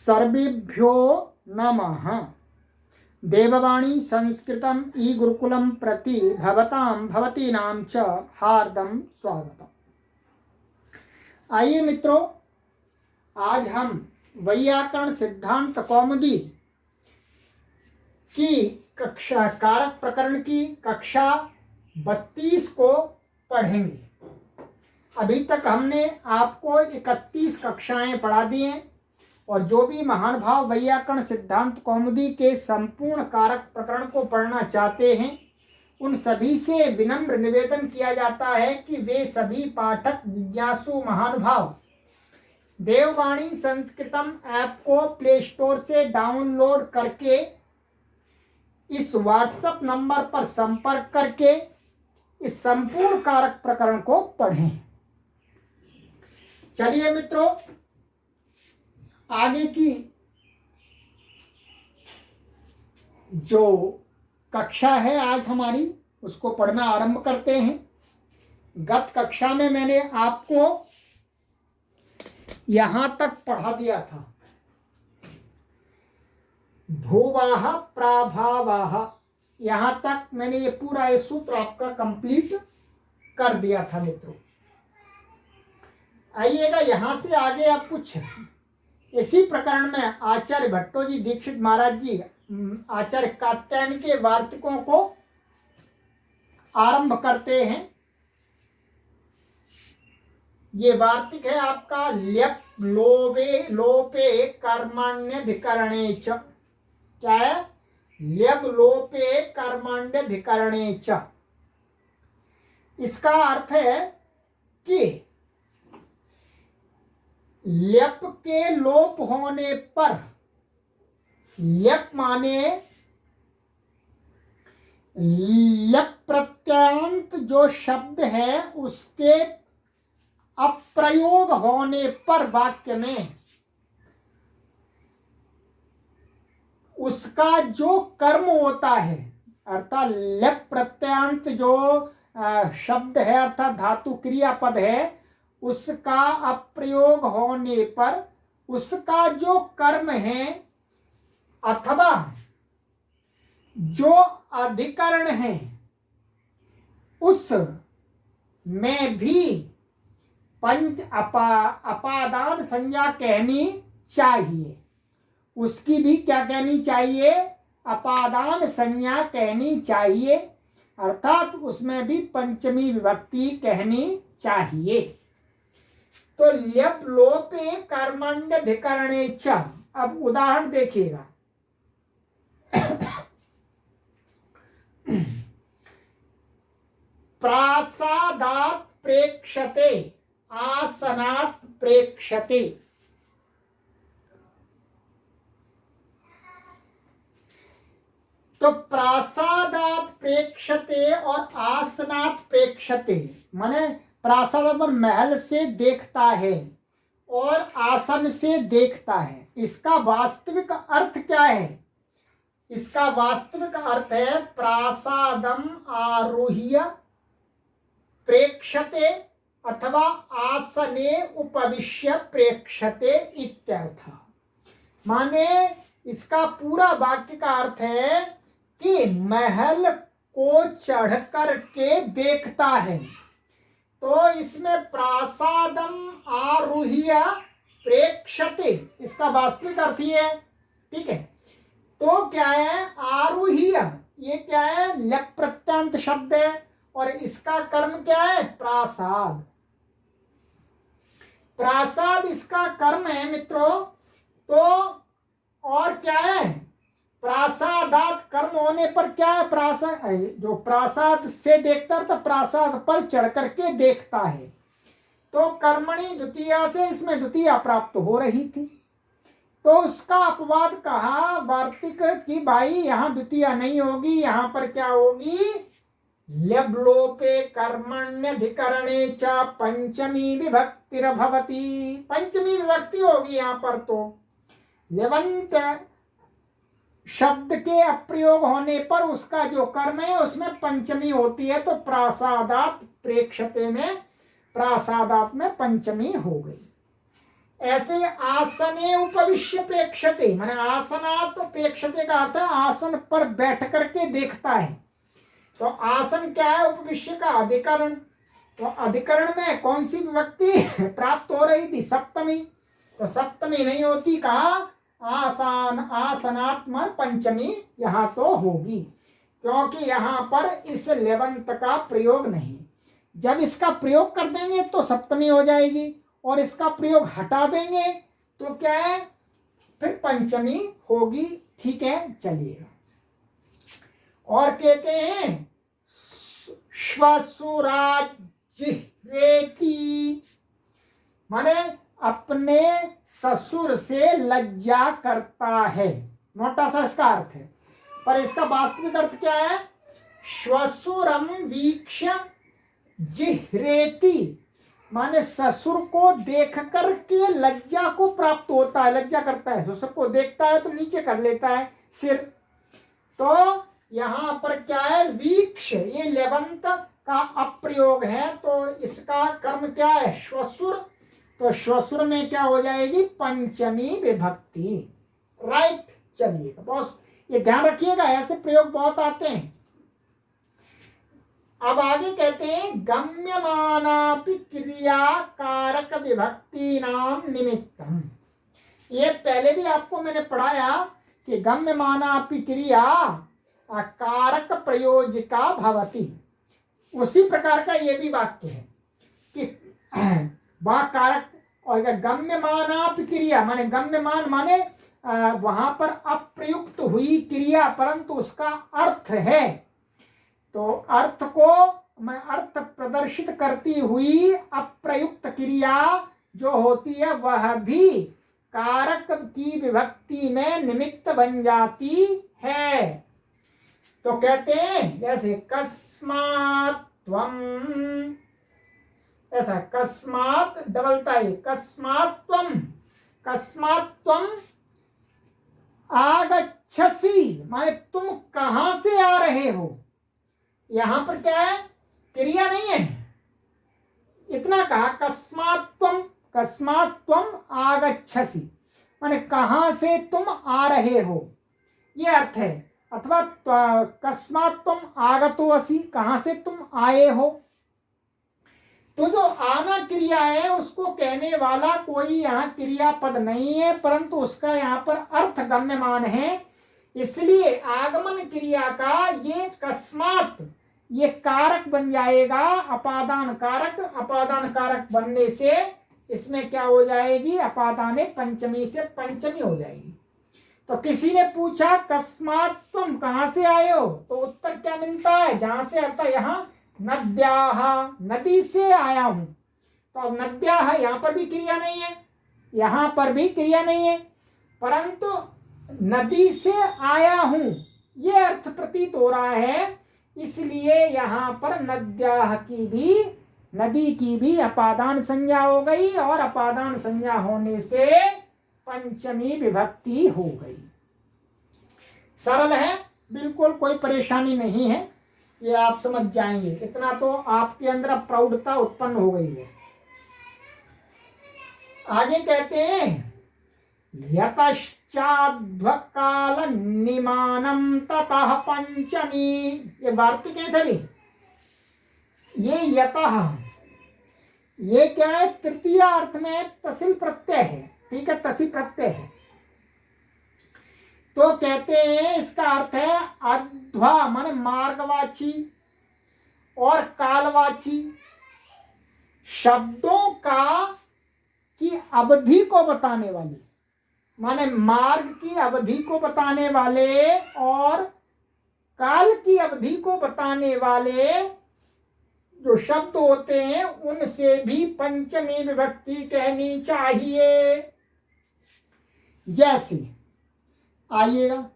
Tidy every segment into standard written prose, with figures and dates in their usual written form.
सर्वेभ्यो नमः। देववाणी संस्कृतम ई गुरुकुलम प्रति भवताम भवतीनां च हार्दम स्वागतम। आइए मित्रों, आज हम वैयाकरण सिद्धांत कौमुदी की कक्षा कारक प्रकरण की कक्षा 32 को पढ़ेंगे। अभी तक हमने आपको 31 कक्षाएं पढ़ा दी हैं और जो भी महान भाव वैयाकरण सिद्धांत कौमुदी के संपूर्ण कारक प्रकरण को पढ़ना चाहते हैं, उन सभी से विनम्र निवेदन किया जाता है कि वे सभी पाठक जिज्ञासु महान भाव देववाणी संस्कृतम ऐप को प्ले स्टोर से डाउनलोड करके इस व्हाट्सएप नंबर पर संपर्क करके इस संपूर्ण कारक प्रकरण को पढ़ें। चलिए मित्रों, आगे की जो कक्षा है आज हमारी, उसको पढ़ना आरंभ करते हैं। गत कक्षा में मैंने आपको यहां तक पढ़ा दिया था, भूवाह प्राभावाह, यहां तक मैंने ये पूरा ये सूत्र आपका कंप्लीट कर दिया था मित्रों। आइएगा यहां से आगे आप कुछ इसी प्रकरण में आचार्य भट्टोजी दीक्षित महाराज जी आचार्य कात्यायन के वार्तिकों को आरंभ करते हैं। ये वार्तिक है आपका ल्यप लोपे कर्मण्यधिकरणे च। क्या है? ल्यप लोपे कर्मण्यधिकरणे च। इसका अर्थ है कि ल्यप के लोप होने पर, ल्यप माने ल्यप प्रत्ययांत जो शब्द है उसके अप्रयोग होने पर वाक्य में उसका जो कर्म होता है, अर्थात ल्यप प्रत्ययांत जो शब्द है अर्थात धातु क्रियापद है, उसका अप्रयोग होने पर उसका जो कर्म है अथवा जो अधिकरण है उस में भी पंच अपादान संज्ञा कहनी चाहिए। उसकी भी क्या कहनी चाहिए? अपादान संज्ञा कहनी चाहिए, अर्थात उसमें भी पंचमी विभक्ति कहनी चाहिए। तो ल्यप लोपे कर्मण्यधिकरणे च। अब उदाहरण देखिएगा। प्रासादात् प्रेक्षते, आसनात् प्रेक्षते। तो प्रासादात् प्रेक्षते और आसनात् प्रेक्षते माने प्रासाद पर महल से देखता है और आसन से देखता है। इसका वास्तविक अर्थ क्या है? इसका वास्तविक अर्थ है प्रासादम आरुह्य प्रेक्षते अथवा आसने उपविश्य प्रेक्षते इत्यर्थ। माने इसका पूरा वाक्य का अर्थ है कि महल को चढ़ कर के देखता है। तो इसमें प्रासादम आरुह्य प्रेक्षते, इसका वास्तविक अर्थ ही है। ठीक है, तो क्या है? आरुह्य, ये क्या है? ल्यप प्रत्यंत शब्द है और इसका कर्म क्या है? प्रासाद। प्रासाद इसका कर्म है मित्रों। तो और क्या है? प्रासादात कर्म होने पर क्या है? प्रासाद, जो प्रासाद से देखता है तो प्रासाद पर चढ़ करके देखता है। तो कर्मणि द्वितीया से इसमें द्वितीया प्राप्त हो रही थी, तो उसका अपवाद कहा वार्तिक कि भाई यहाँ द्वितीया नहीं होगी, यहाँ पर क्या होगी? ल्यप लोपे कर्मण्यधिकरणे च पंचमी विभक्तिर्भवति। पंचमी विभक्ति होगी यहाँ पर। तो लेवंत शब्द के अप्रयोग होने पर उसका जो कर्म है उसमें पंचमी होती है। तो प्रासादात प्रेक्षते में प्रासादात में पंचमी हो गई। ऐसे आसने उपविश्य प्रेक्षते, माने आसनात प्रेक्षते का अर्थ है आसन पर बैठ करके देखता है। तो आसन क्या है? उपविश्य का अधिकरण। तो अधिकरण में कौन सी विभक्ति प्राप्त हो रही थी? सप्तमी। तो सप्तमी नहीं होती, कहा आसान, आसनात्म पंचमी यहां तो होगी, क्योंकि यहां पर इस लेवंत का प्रयोग नहीं। जब इसका प्रयोग कर देंगे तो सप्तमी हो जाएगी, और इसका प्रयोग हटा देंगे तो क्या है? फिर पंचमी होगी। ठीक है, चलिएगा। और कहते हैं श्वशुराजिह्रेति, माने अपने ससुर से लज्जा करता है, मोटा सा इसका अर्थ है। पर इसका वास्तविक अर्थ क्या है? श्वशुरम वीक्ष्य जिह्रेति, माने ससुर को देख कर के लज्जा को प्राप्त होता है, लज्जा करता है। ससुर को देखता है तो नीचे कर लेता है सिर। तो यहां पर क्या है? वीक्ष, ये लेवंत का अप्रयोग है, तो इसका कर्म क्या है? श्वशुर। तो श्वशुर में क्या हो जाएगी? पंचमी विभक्ति। राइट, चलिएगा बॉस, ये ध्यान रखिएगा, ऐसे प्रयोग बहुत आते हैं। अब आगे कहते हैं गम्यमानापि क्रिया कारक विभक्ति नाम निमित्तम। ये पहले भी आपको मैंने पढ़ाया कि गम्यमानापि क्रिया कारक प्रयोजिका भवति। उसी प्रकार का ये भी वाक्य है कि वह कारक, और गम्यमानापि क्रिया माने गम्यमान माने वहां पर अप्रयुक्त हुई क्रिया, परंतु उसका अर्थ है। तो अर्थ को, मैं अर्थ प्रदर्शित करती हुई अप्रयुक्त क्रिया जो होती है वह भी कारक की विभक्ति में निमित्त बन जाती है। तो कहते हैं जैसे कस्मात् त्वम, ऐसा कस्मात् डबलता है, कस्मात् त्वम, कस्मात् त्वम आगच्छसि, माने तुम कहां से आ रहे हो। यहां पर क्या है? क्रिया नहीं है, इतना कहा कस्मात् त्वम, कस्मात् त्वम आगच्छसि, माने कहां से तुम आ रहे हो, ये अर्थ है। अथवा कस्मात् त्वम आगतो असि, कहां से तुम आए हो। तो जो आना क्रिया है उसको कहने वाला कोई यहाँ क्रिया पद नहीं है, परंतु उसका यहाँ पर अर्थ गम्यमान है। इसलिए आगमन क्रिया का ये कस्मात्, ये कारक बन जाएगा, अपादान कारक। अपादान कारक बनने से इसमें क्या हो जाएगी? अपादाने पंचमी से पंचमी हो जाएगी। तो किसी ने पूछा कस्मात् तुम कहां से आए हो, तो उत्तर क्या मिलता है? जहां से अर्थ यहाँ नद्याः, नदी से आया हूं। तो अब नद्याः यहां पर भी क्रिया नहीं है, यहां पर भी क्रिया नहीं है, परंतु नदी से आया हूं ये अर्थ प्रतीत हो रहा है। इसलिए यहां पर नद्याः की भी, नदी की भी अपादान संज्ञा हो गई, और अपादान संज्ञा होने से पंचमी विभक्ति हो गई। सरल है, बिल्कुल कोई परेशानी नहीं है, ये आप समझ जाएंगे। इतना तो आपके अंदर प्रौढ़ता उत्पन्न हो गई है। आगे कहते हैं यतश्चाध्वकाल निमानम ततः पंचमी, ये वार्तिक है सभी। ये यतः, ये क्या है? तृतीय अर्थ में तसिल प्रत्यय है, ठीक है, तसी प्रत्यय है। तो कहते हैं इसका अर्थ है अध्वा माने मार्गवाची और कालवाची शब्दों का की अवधि को बताने वाली, माने मार्ग की अवधि को बताने वाले और काल की अवधि को बताने वाले जो शब्द होते हैं उनसे भी पंचमी विभक्ति कहनी चाहिए। जैसे आइएगा,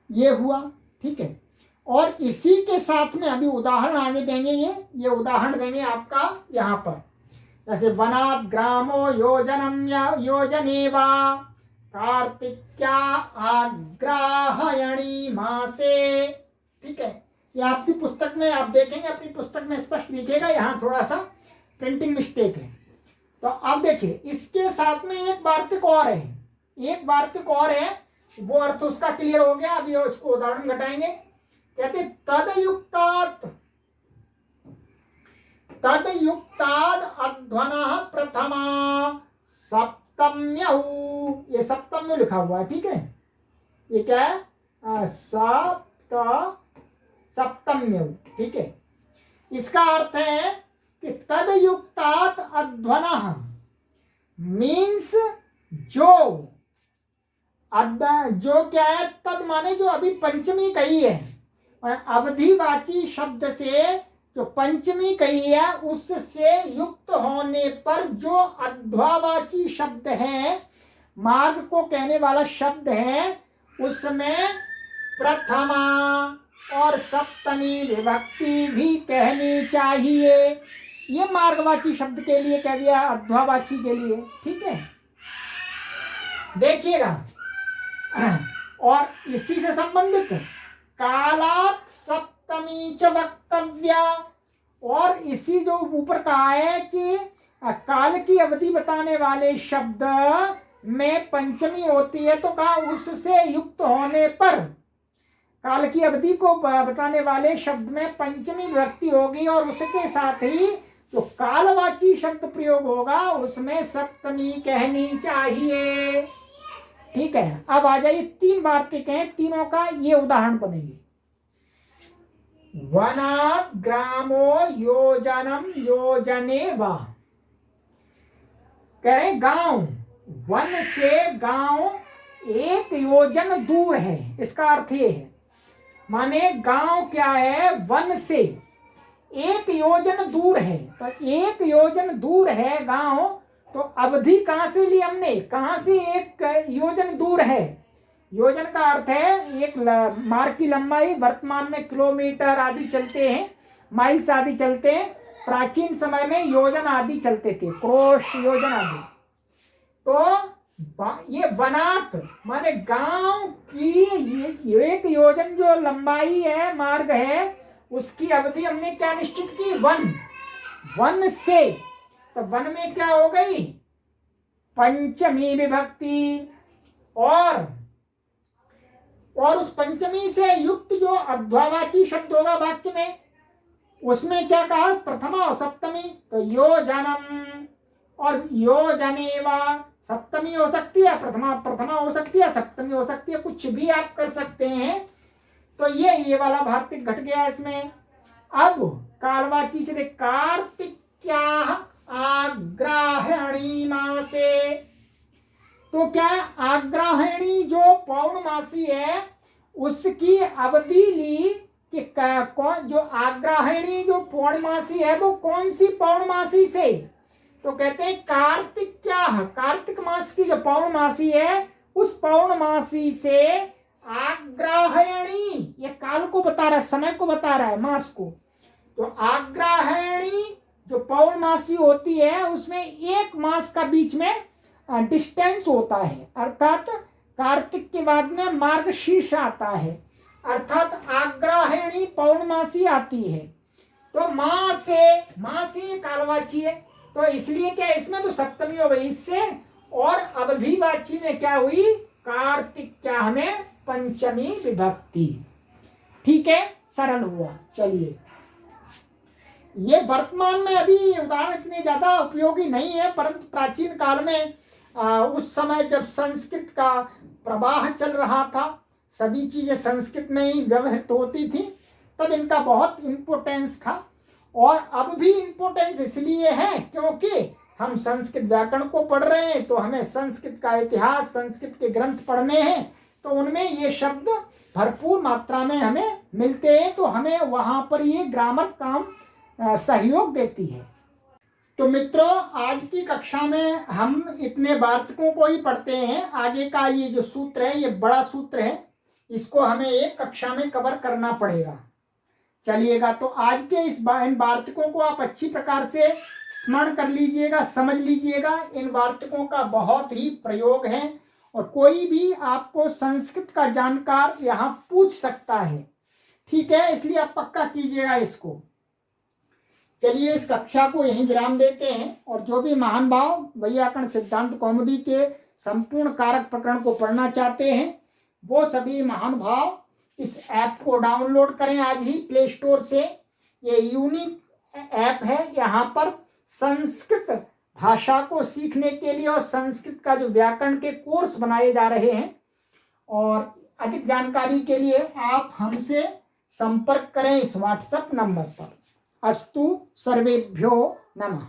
ये हुआ, ठीक है। और इसी के साथ में अभी उदाहरण आगे देंगे, ये उदाहरण देंगे आपका यहाँ पर। जैसे वनात् ग्रामो योजनम या योजनेवा कार्तिक्या आग्राहयणी मासे, ठीक है। ये आपकी पुस्तक में आप देखेंगे, अपनी पुस्तक में स्पष्ट लिखेगा, यहाँ थोड़ा सा प्रिंटिंग मिस्टेक है। तो अब देखिए इसके साथ में एक वार्तिक और है, एक वार्तिक और है, वो अर्थ उसका क्लियर हो गया। अभी उसको उदाहरण घटाएंगे। कहते तदयुक्ताद अध्वनः प्रथमा सप्तम्यौ, ये सप्तम्य लिखा हुआ है, ठीक है, ये क्या है, सप्तम्यौ, ठीक है। इसका अर्थ है कि तदयुक्तात् अध्वनः मीन्स जो क्या है, तद माने जो अभी पंचमी कही है, और अवधिवाची शब्द से जो पंचमी कही है उससे युक्त होने पर जो अध्वावाची शब्द है, मार्ग को कहने वाला शब्द है, उसमें प्रथमा और सप्तमी विभक्ति भी कहनी चाहिए। ये मार्गवाची शब्द के लिए कह दिया, अध्वावाची के लिए, ठीक है। देखिएगा, और इसी से संबंधित कालात् सप्तमी च वक्तव्या, और इसी जो ऊपर कहा है कि काल की अवधि बताने वाले शब्द में पंचमी होती है, तो कहा उससे युक्त होने पर काल की अवधि को बताने वाले शब्द में पंचमी विभक्ति होगी, और उसके साथ ही जो कालवाची शब्द प्रयोग होगा उसमें सप्तमी कहनी चाहिए, ठीक है। अब आ जाइए, तीन वार्तिक हैं, तीनों का ये उदाहरण बनेंगे। वनात् ग्रामो योजनम योजने वा, कह रहे गांव, वन से गांव एक योजन दूर है, इसका अर्थ ये है, माने गांव क्या है, वन से एक योजन दूर है, तो एक योजन दूर है गांव, तो अवधि कहां से ली हमने, कहां से एक योजन दूर है, योजन का अर्थ है एक मार्ग की लंबाई, वर्तमान में किलोमीटर आदि चलते हैं, माइल्स आदि चलते हैं, प्राचीन समय में योजन आदि चलते थे, क्रोश योजन आदि। तो ये वनात माने गांव की ये एक योजन जो लंबाई है, मार्ग है, उसकी अवधि हमने क्या निश्चित की, वन, वन से, तो वन में क्या हो गई, पंचमी विभक्ति, और उस पंचमी से युक्त जो अध्वावाची शब्द होगा वाक्य में, उसमें क्या कहा, प्रथमा और सप्तमी, तो योजनम और योजनेवा, सप्तमी हो सकती है, प्रथमा हो सकती है, सप्तमी हो सकती है, कुछ भी आप कर सकते हैं। तो ये वाला वार्तिक घट गया इसमें। अब कालवाची से कार्तिक्याः आग्राहणी मासे, तो क्या आग्राहणी जो पौर्णमासी है उसकी अवधि ली कि कौन, जो आग्राहणी जो पौर्णमासी है वो कौन सी पौर्णमासी से, तो कहते हैं कार्तिक्याः, कार्तिक मास की जो पौर्णमासी है उस पौर्णमासी से आग्राहणी, ये काल को बता रहा है, समय को बता रहा है, मास को। तो आग्राहणी जो पौर्णमासी होती है उसमें एक मास का बीच में डिस्टेंस होता है, अर्थात कार्तिक के बाद में मार्गशीर्ष आता है, अर्थात आग्राहणी पौर्णमासी आती है। तो माँ से कालवाची है, तो इसलिए क्या इसमें तो सप्तमी हो गई इससे, और अवधिवाची में क्या हुई, कार्तिक क्या हमें पंचमी विभक्ति, ठीक है, सरल हुआ। चलिए, ये वर्तमान में अभी उदाहरण इतने ज्यादा उपयोगी नहीं है, परंतु प्राचीन काल में उस समय जब संस्कृत का प्रवाह चल रहा था, सभी चीजें संस्कृत में ही व्यवहृत होती थी, तब इनका बहुत इम्पोर्टेंस था। और अब भी इम्पोर्टेंस इसलिए है क्योंकि हम संस्कृत व्याकरण को पढ़ रहे हैं, तो हमें संस्कृत का इतिहास, संस्कृत के ग्रंथ पढ़ने हैं, तो उनमें ये शब्द भरपूर मात्रा में हमें मिलते हैं, तो हमें वहां पर ये ग्रामर काम सहयोग देती है। तो मित्रों, आज की कक्षा में हम इतने वार्तिकों को ही पढ़ते हैं। आगे का ये जो सूत्र है, ये बड़ा सूत्र है, इसको हमें एक कक्षा में कवर करना पड़ेगा। चलिएगा, तो आज के इन वार्तिकों को आप अच्छी प्रकार से स्मरण कर लीजिएगा, समझ लीजिएगा। इन वार्तिकों का बहुत ही प्रयोग है, और कोई भी आपको संस्कृत का जानकार यहाँ पूछ सकता है, ठीक है, इसलिए आप पक्का कीजिएगा इसको। चलिए इस कक्षा को यहीं विराम देते हैं, और जो भी महान भाव वैयाकरण सिद्धांत कौमुदी के संपूर्ण कारक प्रकरण को पढ़ना चाहते हैं वो सभी महानुभाव इस ऐप को डाउनलोड करें आज ही प्ले स्टोर से। ये यूनिक ऐप है, यहाँ पर संस्कृत भाषा को सीखने के लिए और संस्कृत का जो व्याकरण के कोर्स बनाए जा रहे हैं। और अधिक जानकारी के लिए आप हमसे संपर्क करें इस व्हाट्सएप नंबर पर। अस्तु सर्वेभ्यो नमः।